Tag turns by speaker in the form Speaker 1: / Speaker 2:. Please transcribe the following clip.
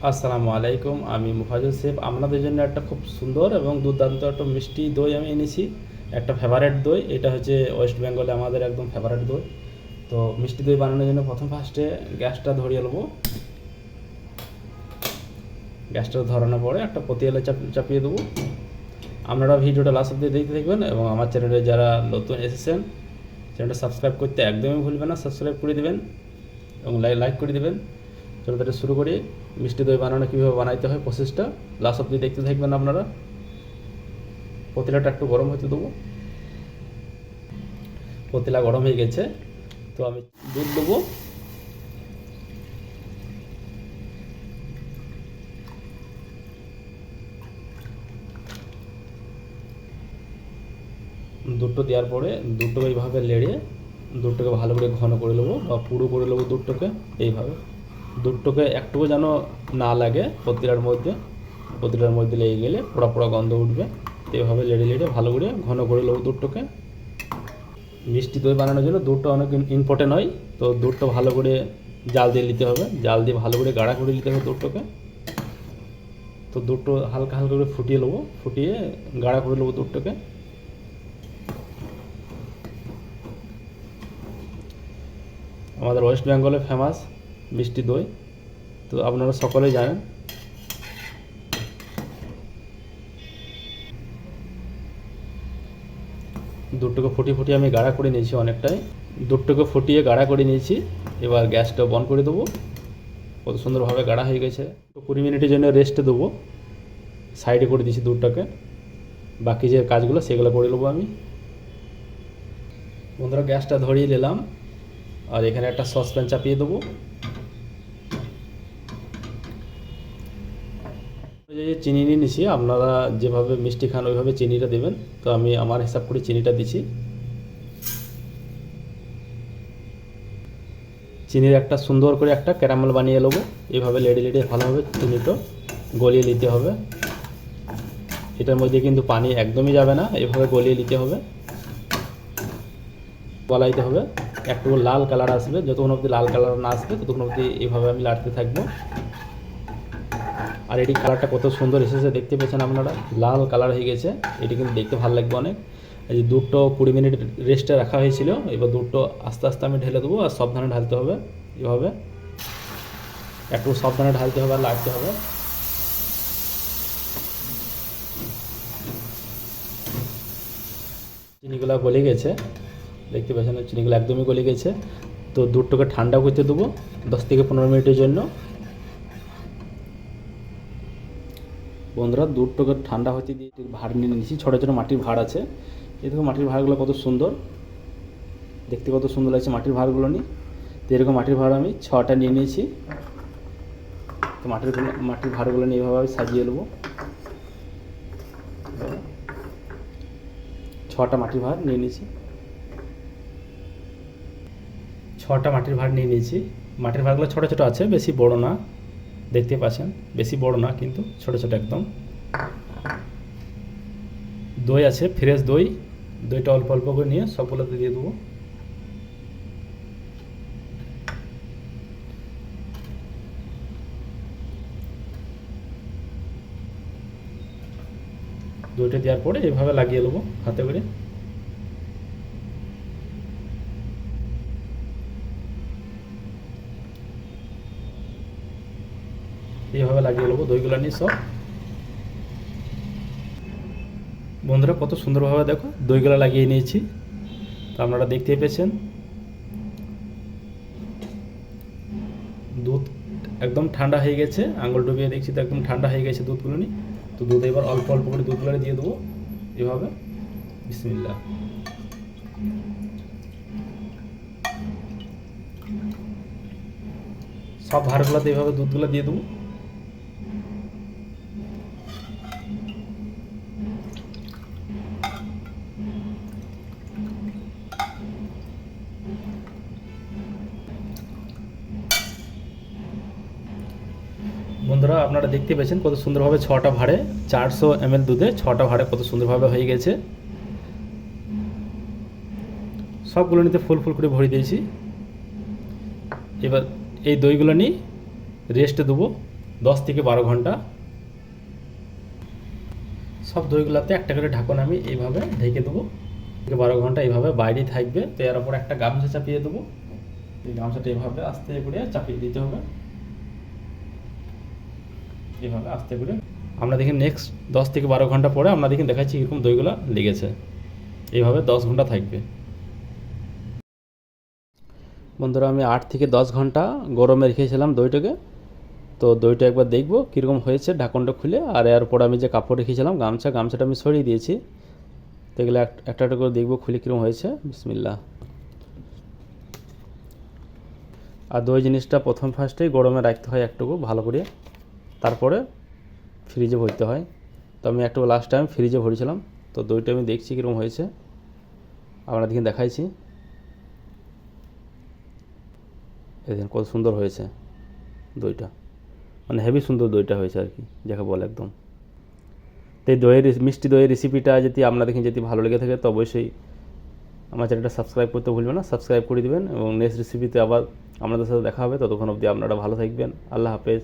Speaker 1: আসসালামু আলাইকুম, আমি মুফাজ্জল সেফ। আপনাদের জন্য একটা খুব সুন্দর এবং দুর্দান্ত একটা মিষ্টি দই আমি এনেছি। একটা ফেভারিট দই, এটা হচ্ছে ওয়েস্ট বেঙ্গলে আমাদের একদম ফেভারিট দই। তো মিষ্টি দই বানানোর জন্য ফার্স্টে গ্যাসটা ধরিয়ে নেবো। গ্যাসটা ধরানোর পরে একটা পতিয়ালে চাপিয়ে দেবো। আপনারা ভিডিওটা লাস্ট অব্দি দেখতে থাকবেন এবং আমার চ্যানেলে যারা নতুন এসেছেন চ্যানেলটা সাবস্ক্রাইব করতে একদমই ভুলবেন না। সাবস্ক্রাইব করে দেবেন এবং লাইক করে দেবেন। চলো তাহলে শুরু করি। মিষ্টি দই বানানো কীভাবে বানাইতে হয় প্রসেসটা লাস্ট অব্দি দেখতে থাকবেন আপনারা। পতিলাটা একটু গরম হতে দেবো। পতিলা গরম হয়ে গেছে, তো আমি দুধ দেবো। দুধটা দেওয়ার পরে দুধটাকে এইভাবে লেড়ে দুধটাকে ভালো করে ঘন করে নেবো বা পুরো করে নেবো দুধটাকে। এইভাবে দুধটাকে একটুকু যেন না লাগে পতিলার মধ্যে লেগে গেলে পোড়া পোড়া গন্ধ উঠবে। তো এইভাবে লেড়ে লেড়ে ভালো করে ঘন করে নেবো দুধটাকে। মিষ্টি দই বানানোর জন্য দুধটা অনেক ইম্পর্টেন্ট হয়। তো দুধটা ভালো করে জাল দিয়ে নিতে হবে, জাল দিয়ে ভালো করে গাঢ়া করে নিতে হবে দুধটাকে। তো দুধটা হালকা হালকা করে ফুটিয়ে নেবো, ফুটিয়ে গাঢ়া করে নেবো দুধটাকে। আমাদের ওয়েস্ট বেঙ্গলে ফেমাস মিষ্টি দই, তো আপনারা সকলেই জানেন। দুধটাকে ফুটিয়ে আমি গাঢ়া করে নিয়েছি অনেকটাই। দুধটাকে ফুটিয়ে গাঢ়া করে নিয়েছি। এবার গ্যাসটা বন্ধ করে দেবো। কত সুন্দরভাবে গাঢ়া হয়ে গেছে। তো 20 মিনিটের জন্য রেস্টে দেবো। সাইডে করে দিয়েছি দুধটাকে, বাকি যে কাজগুলো সেগুলো করে নেবো আমি। বন্ধুরা, গ্যাসটা ধরিয়ে নিলাম আর এখানে একটা সসপ্যান চাপিয়ে দেবো। যে চিনি নিয়ে নিছি, আপনারা যেভাবে মিষ্টি খান ওইভাবে চিনিটা দেবেন। তো আমি আমার হিসাব করে চিনিটা দিচ্ছি। চিনির একটা সুন্দর করে একটা ক্যারামেল বানিয়ে নেবো। এইভাবে লেড়ে লেড়ে ভালোভাবে চিনিটা গলিয়ে নিতে হবে। এটার মধ্যে কিন্তু পানি একদমই যাবে না, এভাবে গলিয়ে নিতে হবে, গলাইতে হবে। একটু লাল কালার আসবে, যতক্ষণ অবধি লাল কালার না আসবে ততক্ষণ অবধি এইভাবে আমি লাড়তে থাকবো। আর এটি কালারটা কত সুন্দর এসেছে দেখতে পেয়েছেন আপনারা, লাল কালার হয়ে গেছে। এটি কিন্তু দেখতে ভালো লাগবে অনেক। এই যে দুধটা 20 মিনিট রেস্টে রাখা হয়েছিল, এবার দুধটা আস্তে আস্তে আমি ঢেলে দেবো আর সাবধানে ঢালতে হবে। এভাবে একটু সাবধানে ঢালতে হবে আর লাড়তে হবে। চিনিগুলো গলে গেছে, দেখতে পাচ্ছেন চিনিগুলো একদমই গলে গেছে। তো দুধটাকে ঠান্ডা করতে দেবো 10 থেকে 15 মিনিটের জন্য। বন্ধুরা, দুধটাকে ঠান্ডা হতে দিয়ে ভাঁড় নিয়ে নিয়েছি। ছোটো ছোটো মাটির ভাঁড় আছে, এই দেখো মাটির ভাঁড়গুলো কত সুন্দর দেখতে, কত সুন্দর লাগছে মাটির ভাঁড়গুলো নিয়ে। তো এরকম মাটির ভাঁড় আমি 6টা নিয়ে নিয়েছি। তো মাটির ভাঁড়গুলো নিয়ে এভাবে সাজিয়ে নেবো। 6টা মাটির ভাঁড় নিয়ে নিয়েছি। 6টা মাটির ভাঁড় নিয়ে নিয়েছি। মাটির ভাঁড়গুলো ছোটো ছোটো আছে, বেশি বড় না, দেখতে পাচ্ছেন বেশি বড় না কিন্তু ছোটো ছোটো একদম। দই আছে, ফ্রেশ দই। দইটা অল্প অল্প করে নিয়ে সবগুলোতে দিয়ে দেবো। দইটা দেওয়ার পরে এভাবে লাগিয়ে নেবো হাতে করে। এইভাবে লাগিয়ে নেবো দইগুলো নিয়ে সব। বন্ধুরা, কত সুন্দরভাবে দেখো দইগুলো লাগিয়ে নিয়েছি। তো আপনারা দেখতেই পেয়েছেন দুধ একদম ঠান্ডা হয়ে গেছে। আঙুল ডুবিয়ে দেখছি তো একদম ঠান্ডা হয়ে গেছে দুধগুলো নিয়ে। তো দুধ এবার অল্প অল্প করে দুধগুলো দিয়ে দেবো এভাবে। বিসমিল্লাহ। সব ভাঁড়গুলোতে এভাবে দুধগুলো দিয়ে দেবো। বন্ধুরা, আপনারা দেখতে পেয়েছেন কত সুন্দরভাবে 6টা ভাঁড়ে 400 ml দুধে 6টা ভাঁড়ে কত সুন্দরভাবে হয়ে গেছে। সবগুলো নিতে ফুল ফুল করে ভরে দিয়েছি। এবার এই দইগুলো নিয়ে রেস্টে দেবো 10 থেকে 12 ঘন্টা। সব দইগুলোতে একটা করে ঢাকন আমি এইভাবে ঢেকে দেবো। 12 ঘন্টা এইভাবে বাইরেই থাকবে। তো এর ওপর একটা গামছা চাপিয়ে দেবো। এই গামছাটা এইভাবে আস্তে করে চাপিয়ে দিতে হবে, এইভাবে আস্তে করে। আমরা দেখি নেক্সট 10 থেকে 12 ঘন্টা পরে আমরা দেখি দেখাচ্ছি কীরকম দইগুলো লেগেছে। এইভাবে 10 ঘন্টা থাকবে। বন্ধুরা, আমি 8 থেকে 10 ঘন্টা গরমে রেখেছিলাম দইটাকে। তো দইটা একবার দেখবো কীরকম হয়েছে ঢাকনটা খুলে। আর এরপর আমি যে কাপড় রেখেছিলাম গামছাটা আমি সরিয়ে দিয়েছি। তো এগুলো একটা একটা করে দেখবো খুলে কীরকম হয়েছে। বিসমিল্লাহ। আর দই জিনিসটা প্রথম ফার্স্টেই গরমে রাখতে হয় একটুকু ভালো করে, তারপরে ফ্রিজে ভরতে হয়। তো আমি একটু লাস্ট টাইম ফ্রিজে ভরেছিলাম। তো দইটা আমি দেখছি কীরকম হয়েছে, আপনারা দেখে দেখাইছি। দেখেন কত সুন্দর হয়েছে দইটা, মানে হেভি সুন্দর দইটা হয়েছে আর কি, যাকে বলে একদম। তো এই মিষ্টি দইয়ের রেসিপিটা যদি আপনাদের যদি ভালো লেগে থাকে তো অবশ্যই আমার চ্যানেলটা সাবস্ক্রাইব করতে ভুলবেন না, সাবস্ক্রাইব করে দেবেন। এবং নেক্সট রেসিপিতে আবার আপনাদের সাথে দেখা হবে। ততক্ষণ অবধি আপনারা ভালো থাকবেন। আল্লাহ হাফেজ।